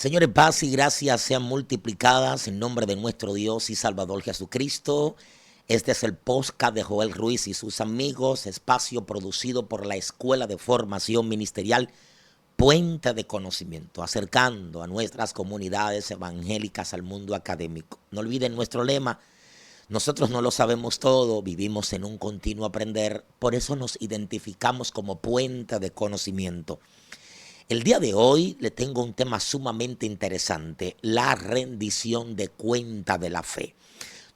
Señores, paz y gracias sean multiplicadas en nombre de nuestro Dios y Salvador Jesucristo. Este es el podcast de Joel Ruiz y sus amigos, espacio producido por la Escuela de Formación Ministerial Puente de Conocimiento, acercando a nuestras comunidades evangélicas al mundo académico. No olviden nuestro lema: nosotros no lo sabemos todo, vivimos en un continuo aprender, por eso nos identificamos como Puente de Conocimiento. El día de hoy le tengo un tema sumamente interesante: la rendición de cuenta de la fe.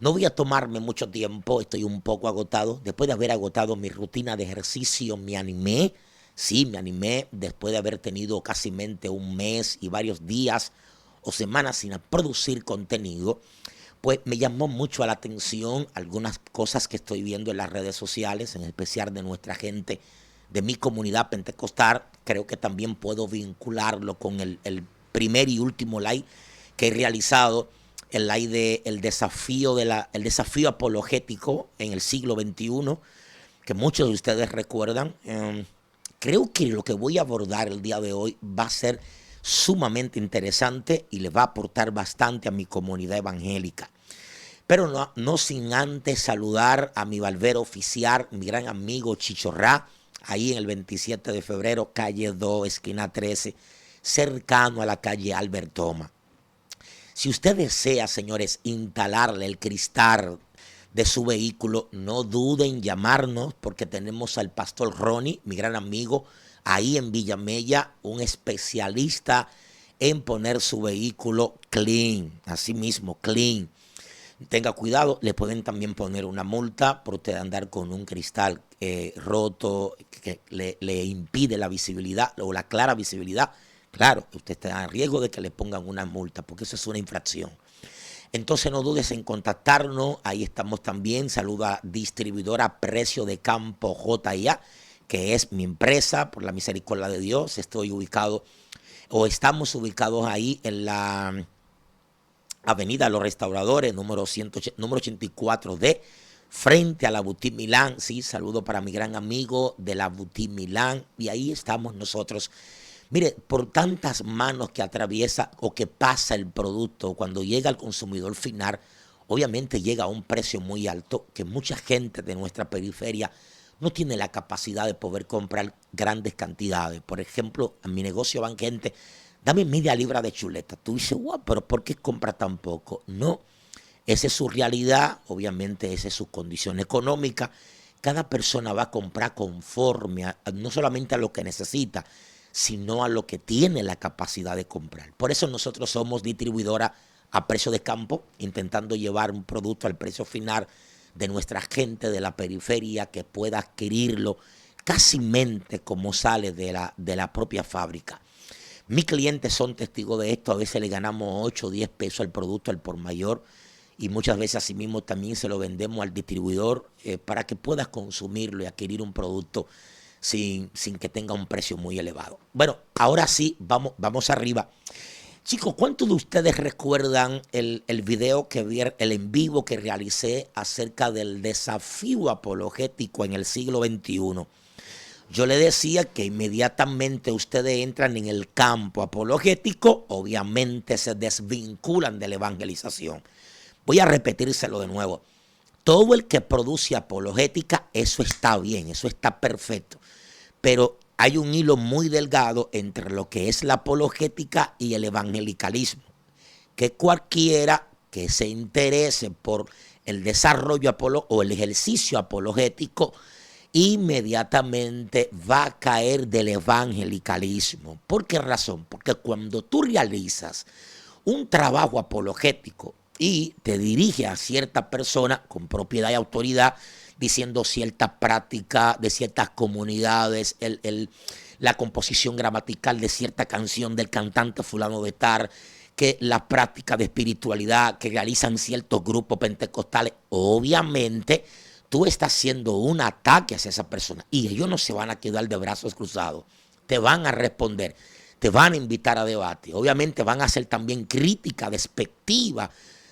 No voy a tomarme mucho tiempo, estoy un poco agotado. Después de haber agotado mi rutina de ejercicio, me animé. Sí, me animé después de haber tenido casi un mes y varios días o semanas sin producir contenido. Pues me llamó mucho la atención algunas cosas que estoy viendo en las redes sociales, en especial de nuestra gente de mi comunidad pentecostal. Creo que también puedo vincularlo con el primer y último live que he realizado, el live de el desafío apologético en el siglo XXI, que muchos de ustedes recuerdan. Creo que lo que voy a abordar el día de hoy va a ser sumamente interesante y le va a aportar bastante a mi comunidad evangélica. Pero no sin antes saludar a mi barbero oficial, mi gran amigo Chichorrá, ahí en el 27 de febrero, calle 2, esquina 13, cercano a la calle Albert Thomas. Si usted desea, señores, instalarle el cristal de su vehículo, no duden en llamarnos, porque tenemos al pastor Ronnie, mi gran amigo, ahí en Villamella, un especialista en poner su vehículo clean, así mismo, clean. Tenga cuidado, le pueden también poner una multa por usted andar con un cristal roto que le impide la visibilidad o la clara visibilidad. Claro, usted está en riesgo de que le pongan una multa, porque eso es una infracción. Entonces no dudes en contactarnos, ahí estamos también. Saluda distribuidora Precio de Campo J&A, que es mi empresa, por la misericordia de Dios. Estamos ubicados ahí en la Avenida Los Restauradores, número 84D, frente a la Boutique Milán. Sí, saludo para mi gran amigo de la Boutique Milán, y ahí estamos nosotros. Mire, por tantas manos que atraviesa o que pasa el producto, cuando llega al consumidor final, obviamente llega a un precio muy alto que mucha gente de nuestra periferia no tiene la capacidad de poder comprar grandes cantidades. Por ejemplo, en mi negocio van gente: dame media libra de chuleta. Tú dices, wow, pero ¿por qué compra tan poco? No, esa es su realidad, obviamente esa es su condición económica. Cada persona va a comprar conforme no solamente a lo que necesita, sino a lo que tiene la capacidad de comprar. Por eso nosotros somos distribuidora a precio de campo, intentando llevar un producto al precio final de nuestra gente de la periferia, que pueda adquirirlo casi como sale de la propia fábrica. Mis clientes son testigos de esto. A veces le ganamos 8 o 10 pesos al producto al por mayor, y muchas veces así mismo también se lo vendemos al distribuidor para que puedas consumirlo y adquirir un producto sin que tenga un precio muy elevado. Bueno, ahora sí, vamos arriba. Chicos, ¿cuántos de ustedes recuerdan el video el en vivo que realicé acerca del desafío apologético en el siglo XXI? Yo le decía que inmediatamente ustedes entran en el campo apologético, obviamente se desvinculan de la evangelización. Voy a repetírselo de nuevo. Todo el que produce apologética, eso está bien, eso está perfecto. Pero hay un hilo muy delgado entre lo que es la apologética y el evangelicalismo, que cualquiera que se interese por el desarrollo o el ejercicio apologético inmediatamente va a caer del evangelicalismo. ¿Por qué razón? Porque cuando tú realizas un trabajo apologético y te diriges a cierta persona con propiedad y autoridad, diciendo cierta práctica de ciertas comunidades, la composición gramatical de cierta canción del cantante fulano de tal, que la práctica de espiritualidad que realizan ciertos grupos pentecostales, obviamente tú estás haciendo un ataque hacia esa persona, y ellos no se van a quedar de brazos cruzados, te van a responder, te van a invitar a debate, obviamente van a hacer también crítica despectiva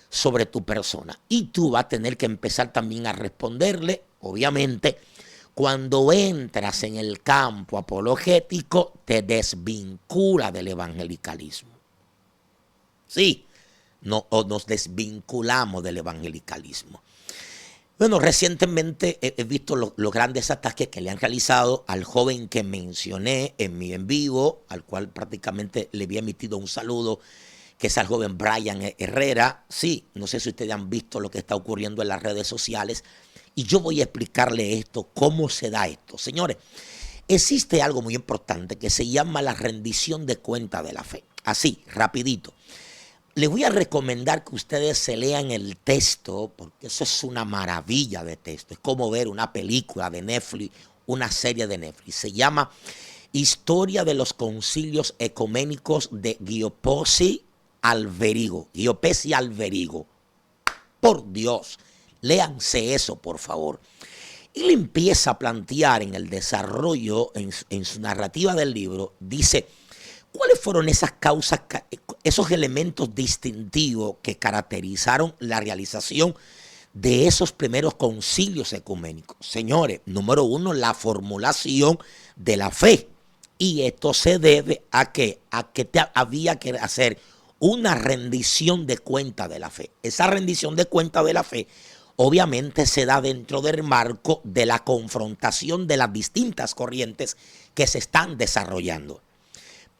sobre tu persona, y tú vas a tener que empezar también a responderle. Obviamente, cuando entras en el campo apologético, te desvincula del evangelicalismo. Sí, no, o nos desvinculamos del evangelicalismo. Bueno, recientemente he visto los grandes ataques que le han realizado al joven que mencioné en mi en vivo, al cual prácticamente le había emitido un saludo, que es al joven Brian Herrera. Sí, no sé si ustedes han visto lo que está ocurriendo en las redes sociales, y yo voy a explicarle esto, cómo se da esto. Señores, existe algo muy importante que se llama la rendición de cuenta de la fe. Así, rapidito. Les voy a recomendar que ustedes se lean el texto, porque eso es una maravilla de texto. Es como ver una película de Netflix, una serie de Netflix. Se llama Historia de los Concilios Ecuménicos de Giuseppe Alberigo. Giuseppe Alberigo. Por Dios, léanse eso, por favor. Y le empieza a plantear en el desarrollo, en su narrativa del libro, dice: ¿cuáles fueron esas causas, esos elementos distintivos que caracterizaron la realización de esos primeros concilios ecuménicos? Señores, número uno, la formulación de la fe. Y esto se debe a que había que hacer una rendición de cuenta de la fe. Esa rendición de cuenta de la fe obviamente se da dentro del marco de la confrontación de las distintas corrientes que se están desarrollando.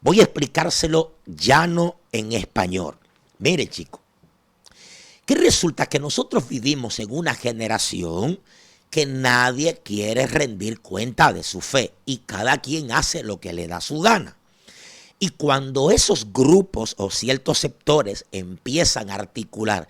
Voy a explicárselo llano en español. Mire, chicos, que resulta que nosotros vivimos en una generación que nadie quiere rendir cuenta de su fe y cada quien hace lo que le da su gana. Y cuando esos grupos o ciertos sectores empiezan a articular,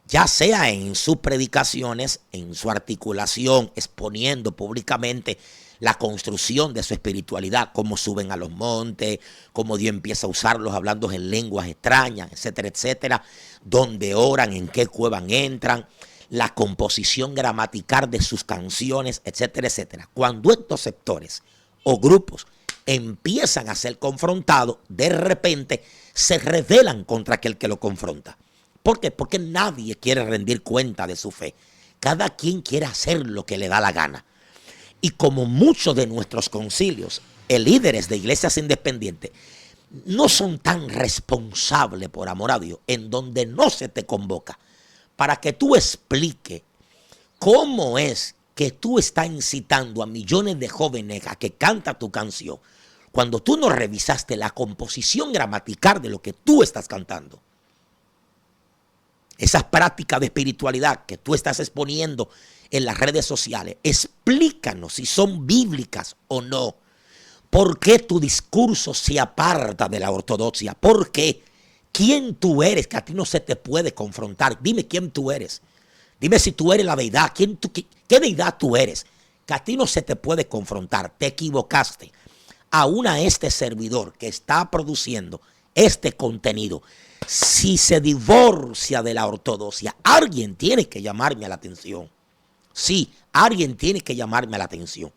ya sea en sus predicaciones, en su articulación, exponiendo públicamente la construcción de su espiritualidad, cómo suben a los montes, cómo Dios empieza a usarlos hablando en lenguas extrañas, etcétera, etcétera, donde oran, en qué cueva entran, la composición gramatical de sus canciones, etcétera, etcétera. Cuando estos sectores o grupos empiezan a ser confrontados, de repente se rebelan contra aquel que lo confronta. ¿Por qué? Porque nadie quiere rendir cuenta de su fe. Cada quien quiere hacer lo que le da la gana. Y como muchos de nuestros concilios, líderes de iglesias independientes, no son tan responsables, por amor a Dios, en donde no se te convoca para que tú expliques cómo es que tú estás incitando a millones de jóvenes a que canten tu canción, cuando tú no revisaste la composición gramatical de lo que tú estás cantando. Esas prácticas de espiritualidad que tú estás exponiendo en las redes sociales, explícanos si son bíblicas o no. ¿Por qué tu discurso se aparta de la ortodoxia? ¿Por qué? ¿Quién tú eres? Que a ti no se te puede confrontar. Dime quién tú eres. Dime si tú eres la deidad. ¿Qué deidad tú eres? Que a ti no se te puede confrontar. Te equivocaste. Aún a este servidor que está produciendo este contenido, si se divorcia de la ortodoxia, alguien tiene que llamarme a la atención. Sí, alguien tiene que llamarme a la atención.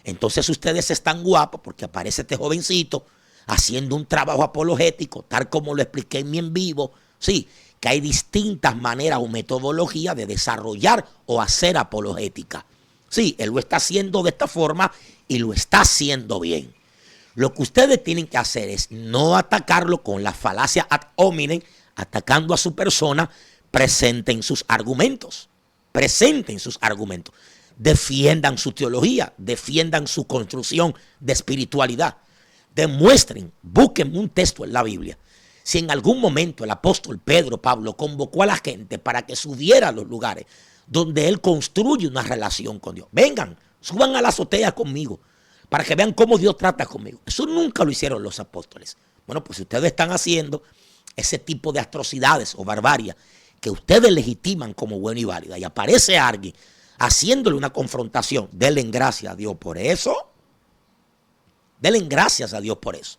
Entonces ustedes están guapos porque aparece este jovencito haciendo un trabajo apologético, tal como lo expliqué en mi en vivo. Sí, que hay distintas maneras o metodologías de desarrollar o hacer apologética. Sí, él lo está haciendo de esta forma y lo está haciendo bien. Lo que ustedes tienen que hacer es no atacarlo con la falacia ad hominem, atacando a su persona. Presenten sus argumentos. Presenten sus argumentos. Defiendan su teología, defiendan su construcción de espiritualidad. Demuestren, busquen un texto en la Biblia. Si en algún momento el apóstol Pedro, Pablo, convocó a la gente para que subiera a los lugares donde él construye una relación con Dios. Vengan, suban a la azotea conmigo, para que vean cómo Dios trata conmigo. Eso nunca lo hicieron los apóstoles. Bueno, pues ustedes están haciendo ese tipo de atrocidades o barbarie que ustedes legitiman como bueno y válida, y aparece alguien haciéndole una confrontación. Denle gracias a Dios por eso. Denle gracias a Dios por eso.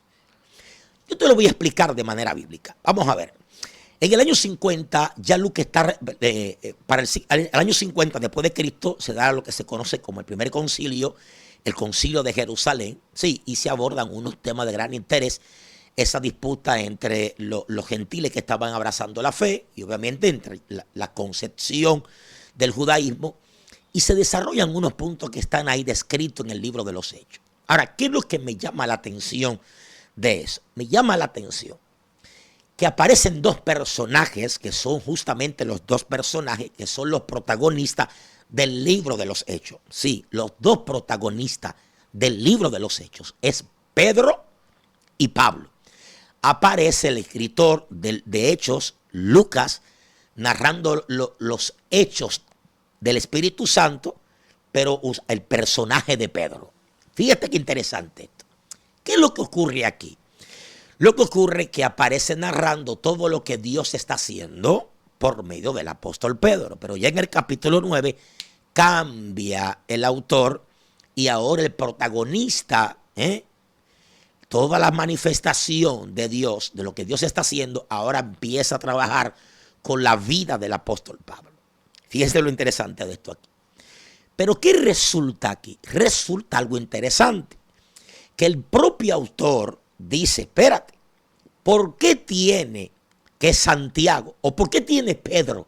Yo te lo voy a explicar de manera bíblica. Vamos a ver. En el año 50, ya lo que está, para el año 50 después de Cristo, se da lo que se conoce como el primer concilio, el concilio de Jerusalén. Sí, y se abordan unos temas de gran interés. Esa disputa entre los gentiles que estaban abrazando la fe y obviamente entre la concepción del judaísmo, y se desarrollan unos puntos que están ahí descritos en el libro de los Hechos. Ahora, ¿qué es lo que me llama la atención de eso? Me llama la atención que aparecen dos personajes que son justamente los dos personajes que son los protagonistas del libro de los Hechos. Sí, los dos protagonistas del libro de los Hechos es Pedro y Pablo. Aparece el escritor de Hechos, Lucas, narrando los hechos del Espíritu Santo, pero el personaje de Pedro. Fíjate qué interesante esto. ¿Qué es lo que ocurre aquí? Lo que ocurre es que aparece narrando todo lo que Dios está haciendo por medio del apóstol Pedro. Pero ya en el capítulo 9 cambia el autor y ahora el protagonista, toda la manifestación de Dios, de lo que Dios está haciendo, ahora empieza a trabajar con la vida del apóstol Pablo. Fíjese lo interesante de esto aquí. Pero ¿qué resulta aquí? Resulta algo interesante. Que el propio autor dice, espérate, ¿por qué tiene que Santiago o por qué tiene Pedro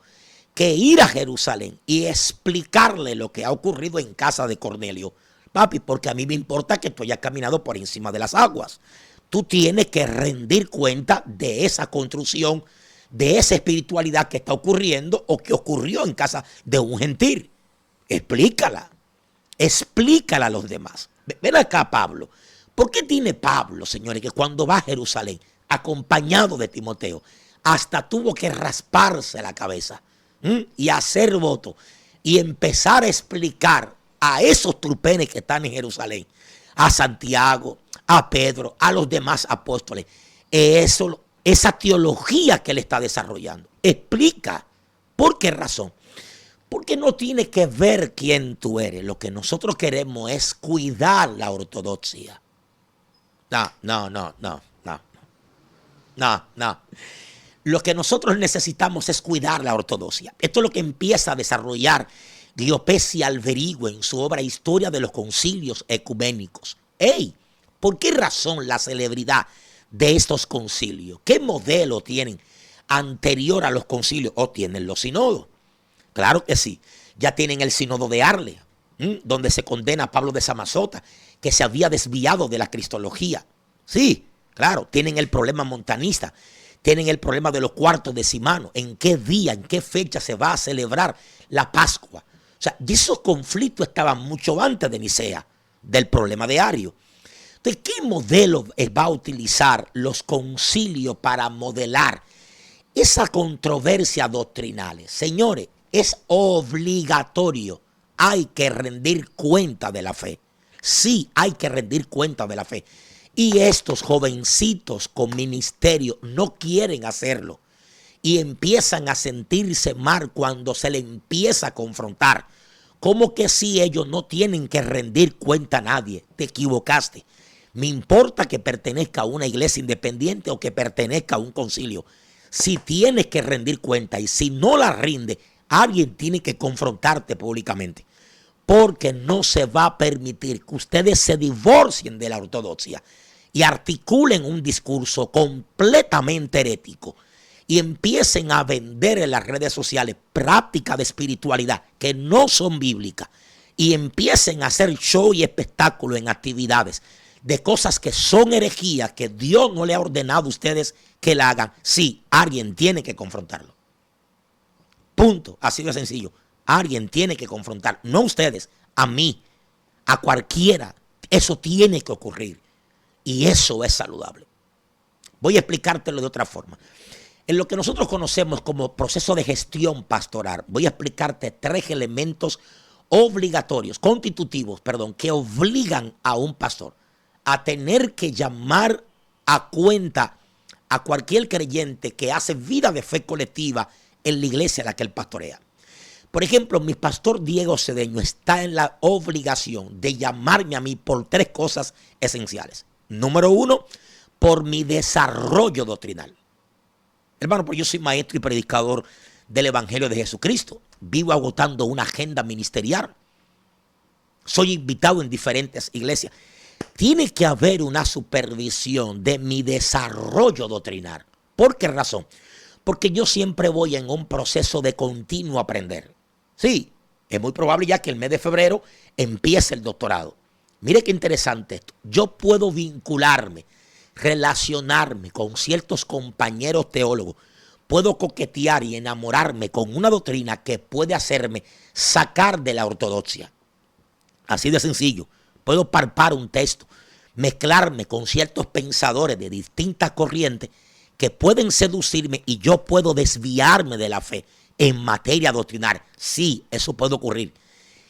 que ir a Jerusalén y explicarle lo que ha ocurrido en casa de Cornelio? Papi, porque a mí me importa que tú hayas caminado por encima de las aguas. Tú tienes que rendir cuenta de esa construcción, de esa espiritualidad que está ocurriendo o que ocurrió en casa de un gentil. Explícala a los demás. Ven acá, Pablo. ¿Por qué tiene Pablo, señores, que cuando va a Jerusalén, acompañado de Timoteo, hasta tuvo que rasparse la cabeza y hacer voto y empezar a explicar a esos trupenes que están en Jerusalén, a Santiago, a Pedro, a los demás apóstoles, esa teología que él está desarrollando? Explica. ¿Por qué razón? Porque no tiene que ver quién tú eres. Lo que nosotros queremos es cuidar la ortodoxia. No. Lo que nosotros necesitamos es cuidar la ortodoxia. Esto es lo que empieza a desarrollar Diopesio Alberigo en su obra Historia de los Concilios Ecuménicos. ¿Por qué razón la celebridad de estos concilios? ¿Qué modelo tienen anterior a los concilios? ¿O tienen los sinodos? Claro que sí. Ya tienen el sínodo de Arles, donde se condena a Pablo de Samosata, que se había desviado de la cristología. Sí, claro, tienen el problema montanista, tienen el problema de los cuartos decimanos, en qué día, en qué fecha se va a celebrar la Pascua. O sea, esos conflictos estaban mucho antes de Nicea, del problema de Ario. Entonces, ¿qué modelo va a utilizar los concilios para modelar esa controversia doctrinal? Señores, es obligatorio. Hay que rendir cuenta de la fe. Sí, hay que rendir cuenta de la fe. Y estos jovencitos con ministerio no quieren hacerlo. Y empiezan a sentirse mal cuando se les empieza a confrontar. Como que si ellos no tienen que rendir cuenta a nadie. Te equivocaste. Me importa que pertenezca a una iglesia independiente o que pertenezca a un concilio. Si tienes que rendir cuenta y si no la rinde, alguien tiene que confrontarte públicamente. Porque no se va a permitir que ustedes se divorcien de la ortodoxia y articulen un discurso completamente herético y empiecen a vender en las redes sociales prácticas de espiritualidad que no son bíblicas y empiecen a hacer show y espectáculo en actividades de cosas que son herejías, que Dios no le ha ordenado a ustedes que la hagan. Sí, alguien tiene que confrontarlo. Punto. Así de sencillo. Alguien tiene que confrontar, no ustedes, a mí, a cualquiera. Eso tiene que ocurrir. Y eso es saludable. Voy a explicártelo de otra forma. En lo que nosotros conocemos como proceso de gestión pastoral, voy a explicarte 3 elementos obligatorios, constitutivos, que obligan a un pastor a tener que llamar a cuenta a cualquier creyente que hace vida de fe colectiva en la iglesia a la que él pastorea. Por ejemplo, mi pastor Diego Cedeño está en la obligación de llamarme a mí por 3 cosas esenciales. Número 1, por mi desarrollo doctrinal. Hermano, pues yo soy maestro y predicador del Evangelio de Jesucristo. Vivo agotando una agenda ministerial. Soy invitado en diferentes iglesias. Tiene que haber una supervisión de mi desarrollo doctrinal. ¿Por qué razón? Porque yo siempre voy en un proceso de continuo aprender. Sí, es muy probable ya que el mes de febrero empiece el doctorado. Mire qué interesante esto. Yo puedo vincularme relacionarme con ciertos compañeros teólogos, puedo coquetear y enamorarme con una doctrina que puede hacerme sacar de la ortodoxia. Así de sencillo. Puedo palpar un texto, mezclarme con ciertos pensadores de distintas corrientes que pueden seducirme y yo puedo desviarme de la fe en materia doctrinal. Sí, eso puede ocurrir.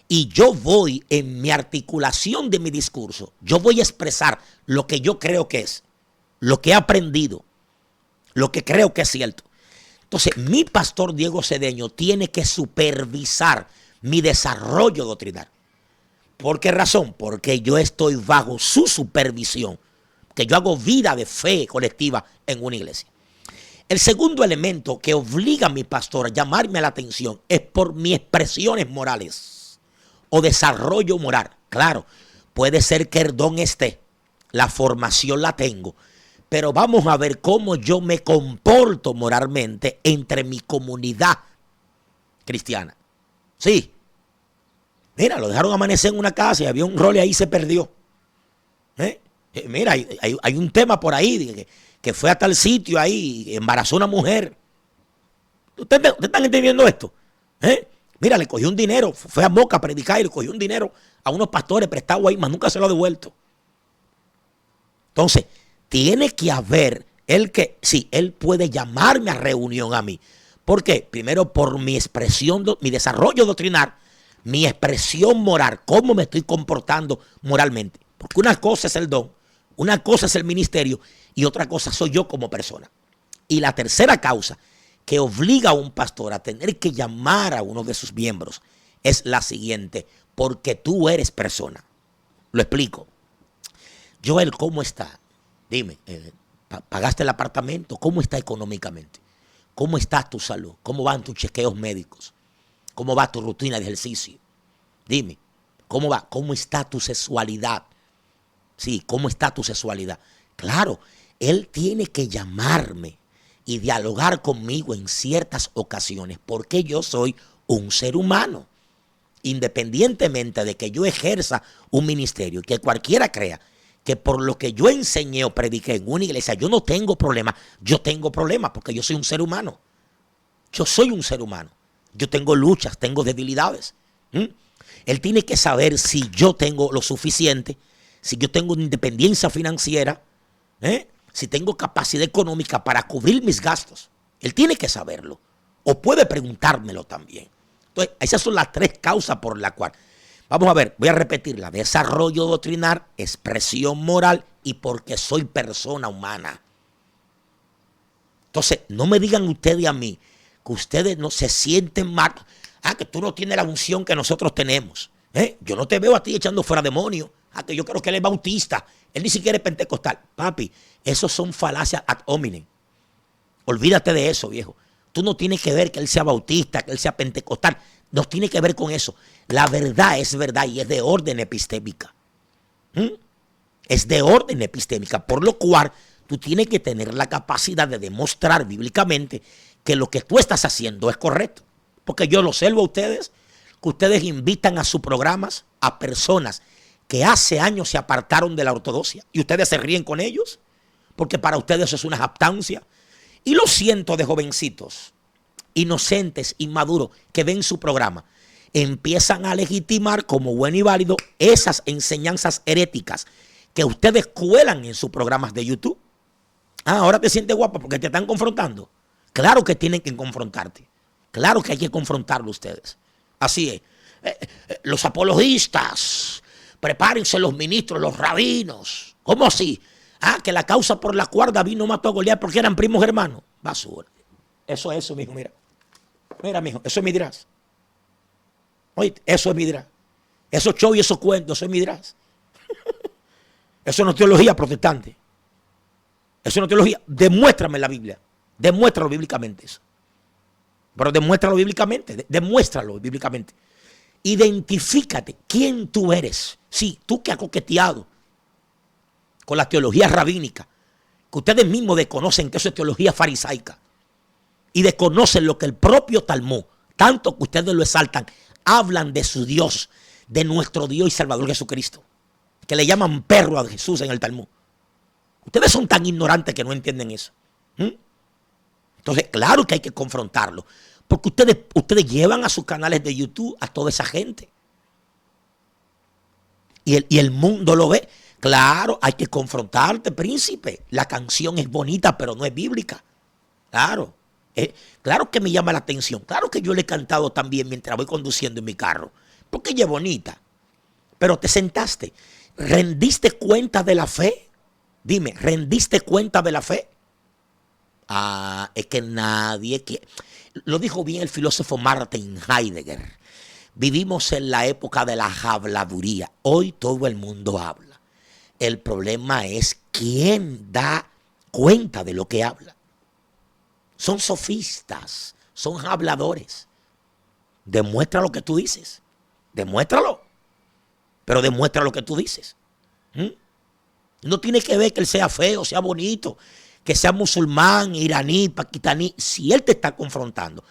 Y yo voy, en mi articulación de mi discurso, yo voy a expresar lo que yo creo que es, lo que he aprendido, lo que creo que es cierto. Entonces, mi pastor Diego Cedeño tiene que supervisar mi desarrollo doctrinal. ¿Por qué razón? Porque yo estoy bajo su supervisión, que yo hago vida de fe colectiva en una iglesia. El segundo elemento que obliga a mi pastor a llamarme la atención es por mis expresiones morales o desarrollo moral. Claro, puede ser que el don esté, la formación la tengo, pero vamos a ver cómo yo me comporto moralmente entre mi comunidad cristiana. Sí. Mira, lo dejaron amanecer en una casa y había un role ahí y se perdió. Mira, hay un tema por ahí que fue a tal sitio ahí y embarazó a una mujer. ¿Ustedes están entendiendo esto? Mira, le cogió un dinero, fue a Moca a predicar y le cogió un dinero a unos pastores prestados ahí, mas nunca se lo ha devuelto. Entonces, tiene que haber él puede llamarme a reunión a mí. ¿Por qué? Primero, por mi expresión, mi desarrollo doctrinal, mi expresión moral, cómo me estoy comportando moralmente. Porque una cosa es el don, una cosa es el ministerio y otra cosa soy yo como persona. Y la tercera causa que obliga a un pastor a tener que llamar a uno de sus miembros es la siguiente: porque tú eres persona. Lo explico. Joel, ¿cómo está? Dime, ¿pagaste el apartamento? ¿Cómo está económicamente? ¿Cómo está tu salud? ¿Cómo van tus chequeos médicos? ¿Cómo va tu rutina de ejercicio? Dime, ¿cómo va? ¿Cómo está tu sexualidad? Sí, ¿cómo está tu sexualidad? Claro, él tiene que llamarme y dialogar conmigo en ciertas ocasiones porque yo soy un ser humano. Independientemente de que yo ejerza un ministerio, que cualquiera crea que por lo que yo enseñé o prediqué en una iglesia yo no tengo problemas, yo tengo problemas porque yo soy un ser humano. Yo soy un ser humano. Yo tengo luchas, tengo debilidades. Él tiene que saber si yo tengo lo suficiente, si yo tengo una independencia financiera, si tengo capacidad económica para cubrir mis gastos. Él tiene que saberlo. O puede preguntármelo también. Entonces, esas son las tres causas por las cuales. Vamos a ver, voy a repetirla. Desarrollo doctrinal, expresión moral y porque soy persona humana. Entonces, no me digan ustedes a mí que ustedes no se sienten mal. Que tú no tienes la unción que nosotros tenemos. Yo no te veo a ti echando fuera demonios. Que yo creo que él es bautista. Él ni siquiera es pentecostal. Papi, esos son falacias ad hominem. Olvídate de eso, viejo. Tú no tienes que ver que él sea bautista, que él sea pentecostal. No tiene que ver con eso. La verdad es verdad y es de orden epistémica. Es de orden epistémica. Por lo cual, tú tienes que tener la capacidad de demostrar bíblicamente que lo que tú estás haciendo es correcto. Porque yo lo observo a ustedes, que ustedes invitan a sus programas a personas que hace años se apartaron de la ortodoxia y ustedes se ríen con ellos porque para ustedes eso es una jactancia. Y lo siento de jovencitos, inocentes, inmaduros, que ven su programa, empiezan a legitimar como bueno y válido esas enseñanzas heréticas que ustedes cuelan en sus programas de YouTube. Ahora te sientes guapa porque te están confrontando. Claro que tienen que confrontarte. Claro que hay que confrontarlo ustedes. Así es. Los apologistas, prepárense los ministros, los rabinos. ¿Cómo así? Que la causa por la cual David no mató a Goliat porque eran primos hermanos. Basura. Eso es eso, mijo, mira. Mira, mijo, eso es Midrash. Oye, eso es Midrash. Esos shows y esos cuentos, eso es Midrash. Eso no es teología protestante. Eso no es teología. Demuéstrame la Biblia. Demuéstralo bíblicamente eso. Pero demuéstralo bíblicamente. Demuéstralo bíblicamente. Identifícate quién tú eres. Sí, tú que has coqueteado con la teología rabínica, que ustedes mismos desconocen que eso es teología farisaica y desconocen lo que el propio Talmud, tanto que ustedes lo exaltan, hablan de su Dios, de nuestro Dios y Salvador Jesucristo, que le llaman perro a Jesús en el Talmud. Ustedes son tan ignorantes que no entienden eso. ¿Mm? Entonces, claro que hay que confrontarlo. Porque ustedes llevan a sus canales de YouTube a toda esa gente. Y el mundo lo ve. Claro, hay que confrontarte, príncipe. La canción es bonita, pero no es bíblica. Claro. Claro que me llama la atención. Claro que yo le he cantado también mientras voy conduciendo en mi carro. Porque ella es bonita. Pero te sentaste. ¿Rendiste cuenta de la fe? Dime, ¿rendiste cuenta de la fe? Ah, es que nadie quiere. Lo dijo bien el filósofo Martin Heidegger. Vivimos en la época de la habladuría. Hoy todo el mundo habla. El problema es quién da cuenta de lo que habla. Son sofistas, son habladores. Demuestra lo que tú dices. Demuéstralo. Pero demuestra lo que tú dices. No tiene que ver que él sea feo, sea bonito, que sea musulmán, iraní, pakistaní. Si él te está confrontando,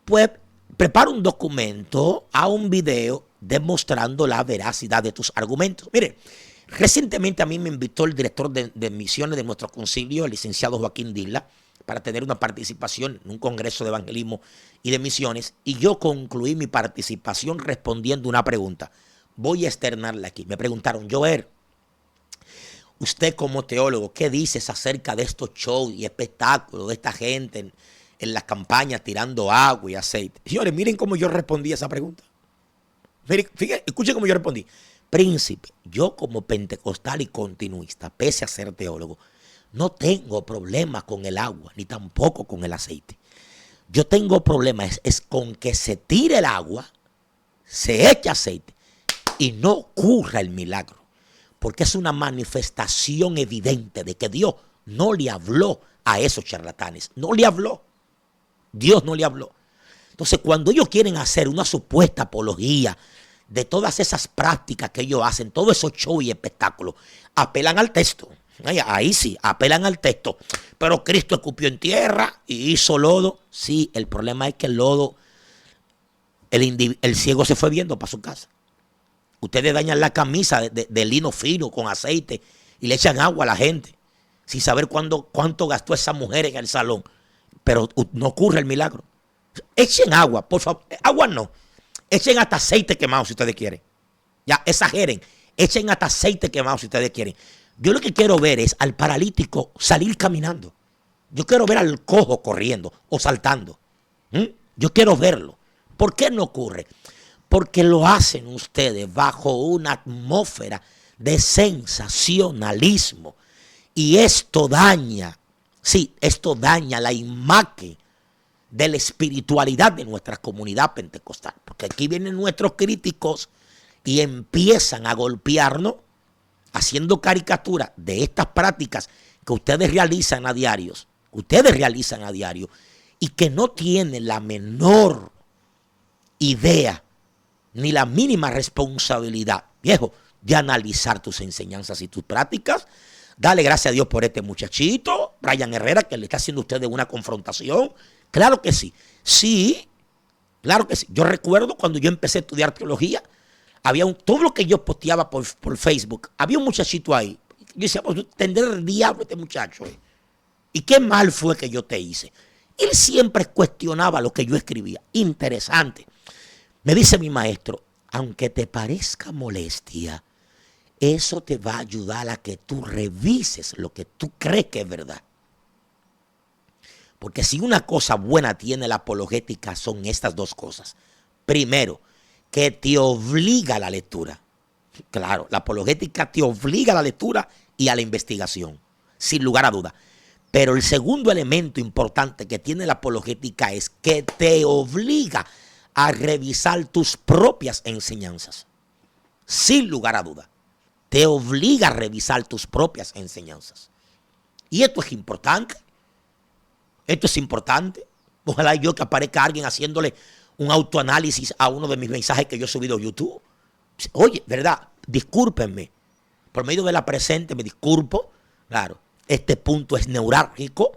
pues prepara un documento, a un video demostrando la veracidad de tus argumentos. Mire, recientemente a mí me invitó el director de misiones de nuestro concilio, el licenciado Joaquín Dilla, para tener una participación en un congreso de evangelismo y de misiones. Y yo concluí mi participación respondiendo una pregunta. Voy a externarla aquí. Me preguntaron, Joel, usted como teólogo, ¿qué dices acerca de estos shows y espectáculos de esta gente en las campañas tirando agua y aceite? Señores, miren cómo yo respondí a esa pregunta. Miren, fíjense, escuchen cómo yo respondí. Príncipe, yo como pentecostal y continuista, pese a ser teólogo, no tengo problema con el agua, ni tampoco con el aceite. Yo tengo problemas es con que se tire el agua, se eche aceite y no ocurra el milagro. Porque es una manifestación evidente de que Dios no le habló a esos charlatanes. No le habló. Dios no le habló. Entonces, cuando ellos quieren hacer una supuesta apología de todas esas prácticas que ellos hacen, todos esos shows y espectáculos, apelan al texto. Ahí sí, apelan al texto. Pero Cristo escupió en tierra y hizo lodo. Sí, el problema es que el lodo, el ciego se fue viendo para su casa. Ustedes dañan la camisa de lino fino con aceite y le echan agua a la gente sin saber cuánto gastó esa mujer en el salón. Pero no ocurre el milagro. Echen agua, por favor. Agua no. Echen hasta aceite quemado si ustedes quieren. Ya, exageren. Echen hasta aceite quemado si ustedes quieren. Yo lo que quiero ver es al paralítico salir caminando. Yo quiero ver al cojo corriendo o saltando. Yo quiero verlo. ¿Por qué no ocurre? Porque lo hacen ustedes bajo una atmósfera de sensacionalismo. Y esto daña, sí, esto daña la imagen de la espiritualidad de nuestra comunidad pentecostal. Porque aquí vienen nuestros críticos y empiezan a golpearnos haciendo caricaturas de estas prácticas que ustedes realizan a diario. Y que no tienen la menor idea ni la mínima responsabilidad, viejo, de analizar tus enseñanzas y tus prácticas. Dale gracias a Dios por este muchachito, Brian Herrera, que le está haciendo a ustedes una confrontación. Claro que sí. Sí, claro que sí. Yo recuerdo cuando yo empecé a estudiar teología, todo lo que yo posteaba por Facebook, había un muchachito ahí. Yo decía, pues tender el diablo este muchacho. ¿Y qué mal fue que yo te hice? Él siempre cuestionaba lo que yo escribía. Interesante. Me dice mi maestro, aunque te parezca molestia, eso te va a ayudar a que tú revises lo que tú crees que es verdad. Porque si una cosa buena tiene la apologética son estas dos cosas. Primero, que te obliga a la lectura. Claro, la apologética te obliga a la lectura y a la investigación, sin lugar a duda. Pero el segundo elemento importante que tiene la apologética es que te obliga a revisar tus propias enseñanzas. Sin lugar a duda. Te obliga a revisar tus propias enseñanzas. Y esto es importante. Esto es importante. Ojalá yo que aparezca alguien haciéndole un autoanálisis a uno de mis mensajes que yo he subido a YouTube. Oye, ¿verdad? Discúlpenme. Por medio de la presente me disculpo. Claro, este punto es neurálgico.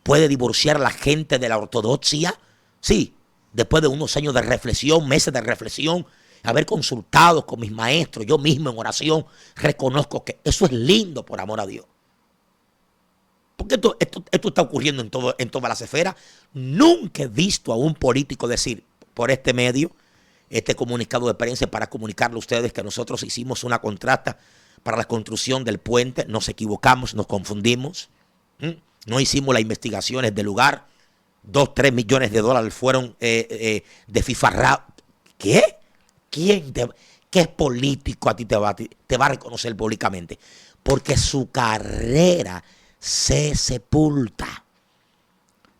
Puede divorciar a la gente de la ortodoxia. Sí. Después de unos años de reflexión, meses de reflexión, haber consultado con mis maestros, yo mismo en oración, reconozco que eso es lindo por amor a Dios. Porque esto está ocurriendo en todas las esferas. Nunca he visto a un político decir por este medio, este comunicado de prensa, para comunicarle a ustedes que nosotros hicimos una contrata para la construcción del puente, nos equivocamos, nos confundimos, no hicimos las investigaciones del lugar, 2-3 millones de dólares fueron desfifarrados. ¿Qué? ¿Qué político a ti te va a reconocer públicamente? Porque su carrera se sepulta.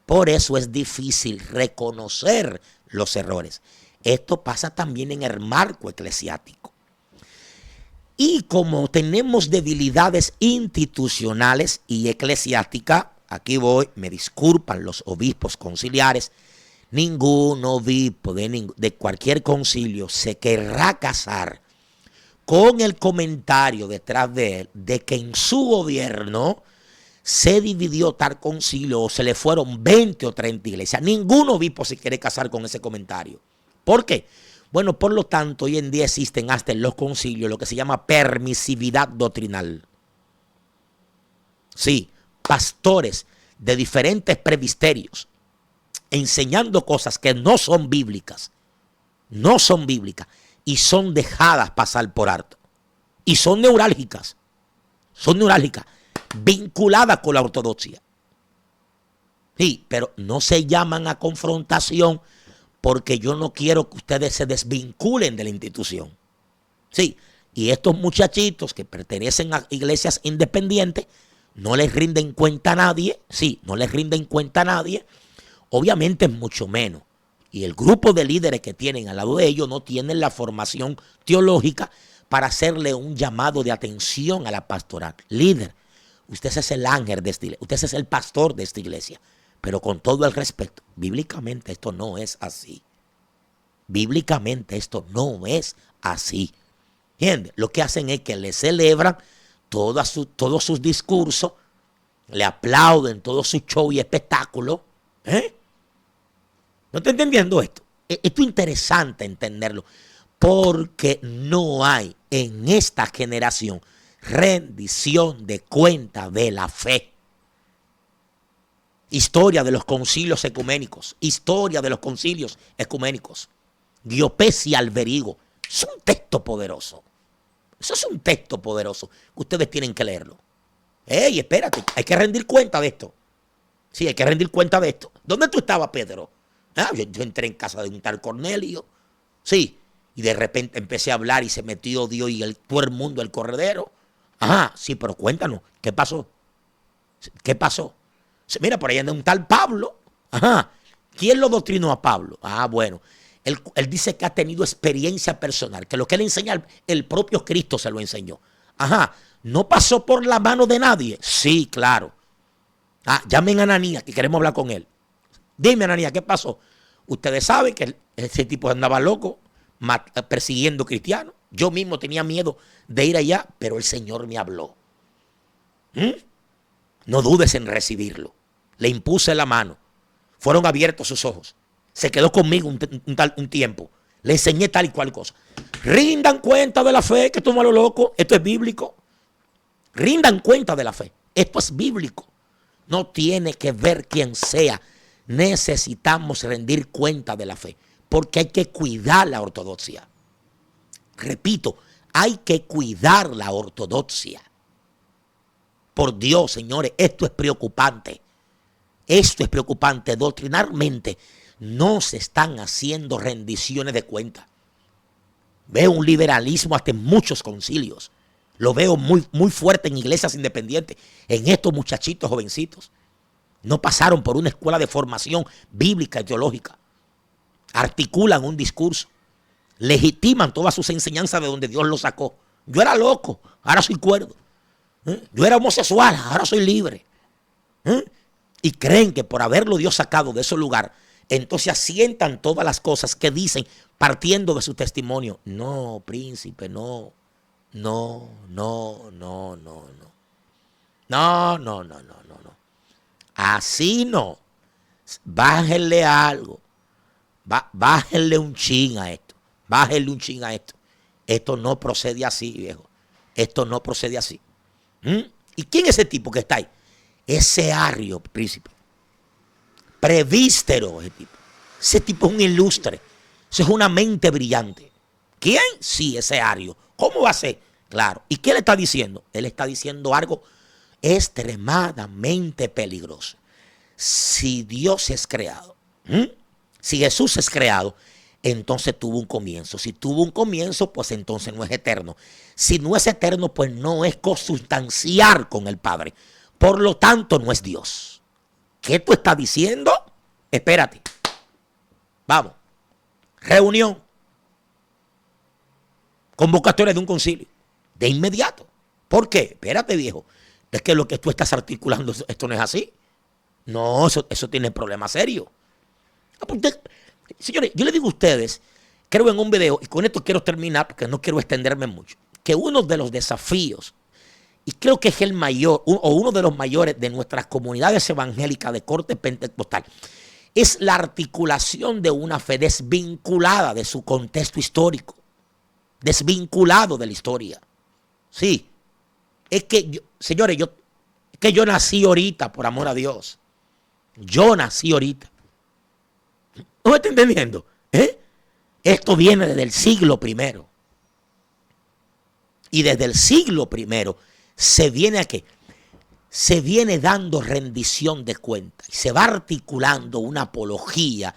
Por eso es difícil reconocer los errores. Esto pasa también en el marco eclesiástico. Y como tenemos debilidades institucionales y eclesiásticas, aquí voy, me disculpan los obispos conciliares, ningún obispo de cualquier concilio se querrá casar con el comentario detrás de él de que en su gobierno se dividió tal concilio o se le fueron 20 o 30 iglesias. Ningún obispo se quiere casar con ese comentario. ¿Por qué? Bueno, por lo tanto, hoy en día existen hasta en los concilios lo que se llama permisividad doctrinal. Sí, pastores de diferentes presbiterios enseñando cosas que no son bíblicas y son dejadas pasar por alto. Y son neurálgicas, vinculadas con la ortodoxia. Sí, pero no se llaman a confrontación porque yo no quiero que ustedes se desvinculen de la institución. Sí, y estos muchachitos que pertenecen a iglesias independientes no les rinden cuenta a nadie. Sí, no les rinden cuenta a nadie. Obviamente mucho menos. Y el grupo de líderes que tienen al lado de ellos no tienen la formación teológica para hacerle un llamado de atención a la pastoral. Líder, usted es el ángel de esta iglesia, usted es el pastor de esta iglesia. Pero con todo el respeto, bíblicamente esto no es así. Bíblicamente esto no es así. ¿Entiendes? Lo que hacen es que le celebran todos sus discursos, le aplauden todo su show y espectáculo. ¿No está entendiendo esto? Esto es interesante entenderlo, porque no hay en esta generación rendición de cuenta de la fe. Historia de los concilios ecuménicos. Diopesia Alberigo. Es un texto poderoso. Eso es un texto poderoso. Ustedes tienen que leerlo. ¡Ey, espérate! Hay que rendir cuenta de esto. Sí, hay que rendir cuenta de esto. ¿Dónde tú estabas, Pedro? Yo entré en casa de un tal Cornelio. Sí. Y de repente empecé a hablar y se metió Dios y todo el mundo al corredero. Ajá, sí, pero cuéntanos. ¿Qué pasó? Mira, por ahí anda un tal Pablo. Ajá. ¿Quién lo doctrinó a Pablo? Bueno. Él dice que ha tenido experiencia personal, que lo que él enseña, el propio Cristo se lo enseñó. Ajá. ¿No pasó por la mano de nadie? Sí, claro. Llamen a Ananías, que queremos hablar con él. Dime, Ananías, ¿qué pasó? Ustedes saben que ese tipo andaba loco, persiguiendo cristianos. Yo mismo tenía miedo de ir allá, pero el Señor me habló. No dudes en recibirlo. Le impuse la mano. Fueron abiertos sus ojos. Se quedó conmigo un tiempo. Le enseñé tal y cual cosa. Rindan cuenta de la fe, que esto no es lo loco. Esto es bíblico. Rindan cuenta de la fe. Esto es bíblico. No tiene que ver quién sea. Necesitamos rendir cuenta de la fe. Porque hay que cuidar la ortodoxia. Repito, hay que cuidar la ortodoxia. Por Dios, señores, esto es preocupante. Esto es preocupante. Doctrinalmente no se están haciendo rendiciones de cuenta. Veo un liberalismo hasta en muchos concilios. Lo veo muy, muy fuerte en iglesias independientes. En estos muchachitos jovencitos. No pasaron por una escuela de formación bíblica y teológica. Articulan un discurso. Legitiman todas sus enseñanzas de donde Dios los sacó. Yo era loco, ahora soy cuerdo. Yo era homosexual, ahora soy libre. Y creen que por haberlo Dios sacado de ese lugar, entonces asientan todas las cosas que dicen partiendo de su testimonio. No, príncipe, no. No. Así no. Bájenle algo. Bájenle un chin a esto. Esto no procede así, viejo. Esto no procede así. ¿Y quién es ese tipo que está ahí? Ese Arrio, príncipe, prevístero ese tipo. Ese tipo es un ilustre. Eso es una mente brillante. ¿Quién? Sí, ese Arrio. ¿Cómo va a ser? Claro. ¿Y qué le está diciendo? Él está diciendo algo extremadamente peligroso. Si Dios es creado, si Jesús es creado, entonces tuvo un comienzo. Si tuvo un comienzo, pues entonces no es eterno. Si no es eterno, pues no es consustancial con el Padre. Por lo tanto, no es Dios. ¿Qué tú estás diciendo? Espérate. Vamos. Reunión. Convocatoria de un concilio. De inmediato. ¿Por qué? Espérate, viejo. Es que lo que tú estás articulando, esto no es así. No, eso tiene problemas serios. Señores, yo les digo a ustedes, creo en un video, y con esto quiero terminar porque no quiero extenderme mucho, que uno de los desafíos, y creo que es el mayor, o uno de los mayores de nuestras comunidades evangélicas de corte pentecostal, es la articulación de una fe desvinculada de su contexto histórico, desvinculado de la historia. Sí, es que, señores, yo nací ahorita, por amor a Dios. Yo nací ahorita. ¿No me está entendiendo? Esto viene desde el siglo I. Y desde el siglo I se viene a qué? Se viene dando rendición de cuentas. Y se va articulando una apología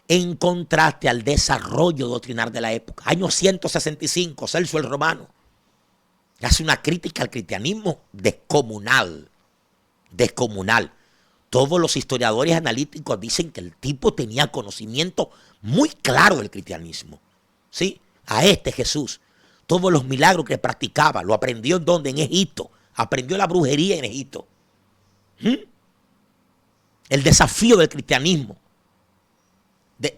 en contraste al desarrollo doctrinal de la época. Año 165, Celso el Romano hace una crítica al cristianismo descomunal. Descomunal. Todos los historiadores analíticos dicen que el tipo tenía conocimiento muy claro del cristianismo. ¿Sí? A este Jesús. Todos los milagros que practicaba, lo aprendió en donde, en Egipto. Aprendió la brujería en Egipto. El desafío del cristianismo. De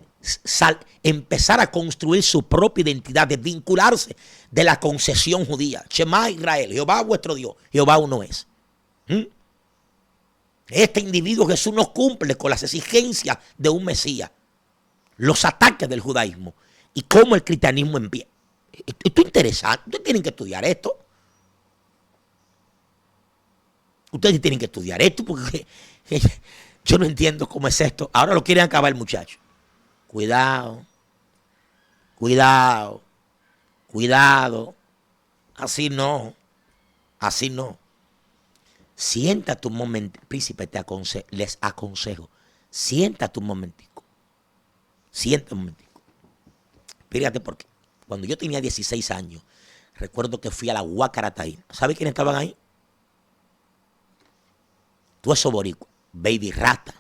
empezar a construir su propia identidad, de vincularse de la concesión judía. Shema Israel, Jehová vuestro Dios. Jehová uno es. Este individuo Jesús no cumple con las exigencias de un Mesías, los ataques del judaísmo y cómo el cristianismo empieza. Esto es interesante. Ustedes tienen que estudiar esto. Ustedes tienen que estudiar esto porque yo no entiendo cómo es esto. Ahora lo quieren acabar, muchachos. Cuidado, cuidado, cuidado. Así no, así no. Siéntate un momento, príncipe, les aconsejo. Siéntate un momentico. Siéntate un momentico. Fíjate por qué. Cuando yo tenía 16 años, recuerdo que fui a la Guacarataína. ¿Sabe quiénes estaban ahí? Tú esos boricuas. Baby Rata.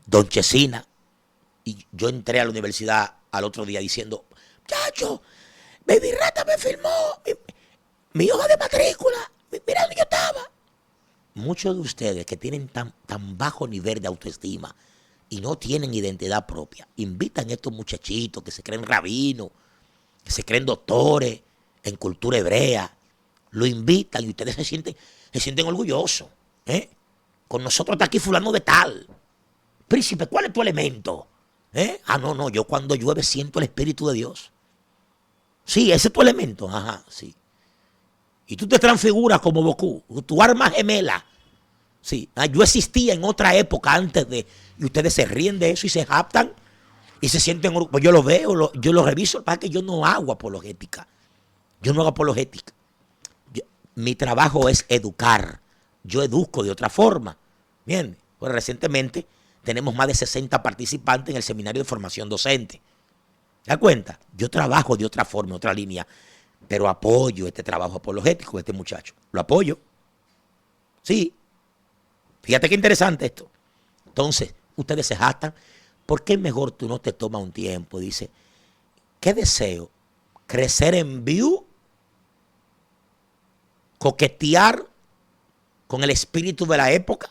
Don Chesina. Y yo entré a la universidad al otro día diciendo, muchacho, Baby Rata me filmó mi hoja de matrícula. Mira dónde yo estaba. Muchos de ustedes que tienen tan bajo nivel de autoestima y no tienen identidad propia, invitan a estos muchachitos que se creen rabinos, que se creen doctores en cultura hebrea, lo invitan y ustedes se sienten orgullosos. Con nosotros está aquí fulano de tal. Príncipe, ¿cuál es tu elemento? No, yo cuando llueve siento el Espíritu de Dios. Sí, ese es tu elemento. Ajá, sí. Y tú te transfiguras como Goku, tu arma gemela. Sí, yo existía en otra época antes de... Y ustedes se ríen de eso y se japtan y se sienten... Pues yo lo veo, yo lo reviso, para que yo no hago apologética. Yo no hago apologética. Mi trabajo es educar. Yo educo de otra forma. Bien, pues recientemente tenemos más de 60 participantes en el seminario de formación docente. ¿Te das cuenta? Yo trabajo de otra forma, otra línea, pero apoyo este trabajo apologético de este muchacho. Lo apoyo. Sí. Fíjate qué interesante esto. Entonces, ustedes se jactan. ¿Por qué mejor tú no te tomas un tiempo? Dice, ¿qué deseo? ¿Crecer en view? ¿Coquetear con el espíritu de la época?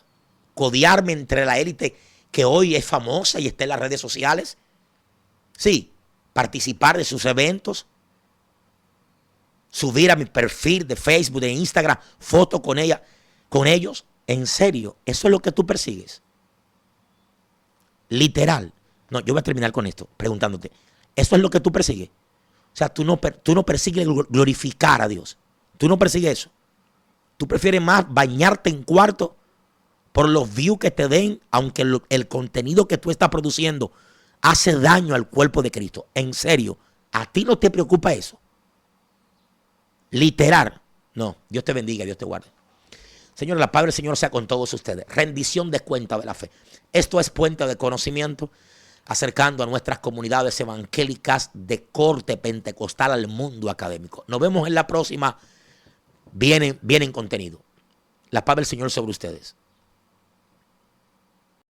¿Codearme entre la élite que hoy es famosa y está en las redes sociales? Sí, participar de sus eventos, subir a mi perfil de Facebook, de Instagram, fotos con ella, con ellos. ¿En serio? ¿Eso es lo que tú persigues? Literal. No, yo voy a terminar con esto, preguntándote. ¿Eso es lo que tú persigues? O sea, tú no persigues glorificar a Dios. Tú no persigues eso. Tú prefieres más bañarte en cuarto por los views que te den, aunque el contenido que tú estás produciendo hace daño al cuerpo de Cristo. En serio, ¿a ti no te preocupa eso? Literal. No, Dios te bendiga, Dios te guarde. Señor, la paz del Señor sea con todos ustedes. Rendición de cuenta de la fe. Esto es Puente de Conocimiento, acercando a nuestras comunidades evangélicas de corte pentecostal al mundo académico. Nos vemos en la próxima. Vienen contenido. La paz del Señor sobre ustedes.